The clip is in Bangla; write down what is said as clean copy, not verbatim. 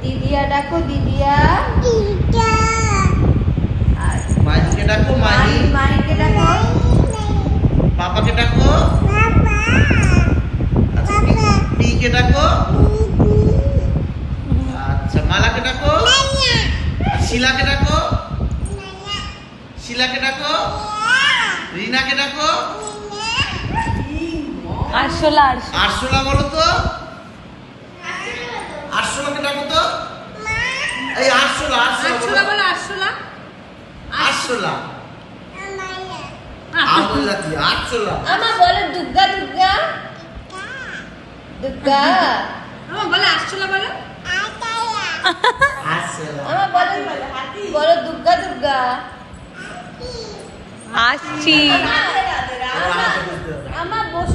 দিদিয়া ডাকো দিদিয়া। মাইকে ডাকো মাহি। মাইকে ডাকো। পাপাকে ডাকো। আচ্ছা পিকে ডাকো। আচ্ছা মালাকে ডাকো। শিলাকে ডাকো। শিলাকে ডাকো। রিনাকে ডাকো। আরশোলা আরশোলা বলো তো। আরশোলাকে ডাকো তো। এই আরশোলা আরশোলা বলো আরশোলা। আরশোলা আরশোলা কি আরশোলা। আমা বলো দুর্গা দুর্গা দুর্গা। আমা বলো আরশোলা বলো। আরশোলা আমা বলো বলো দুর্গা দুর্গা। আসছি। আমা বসো।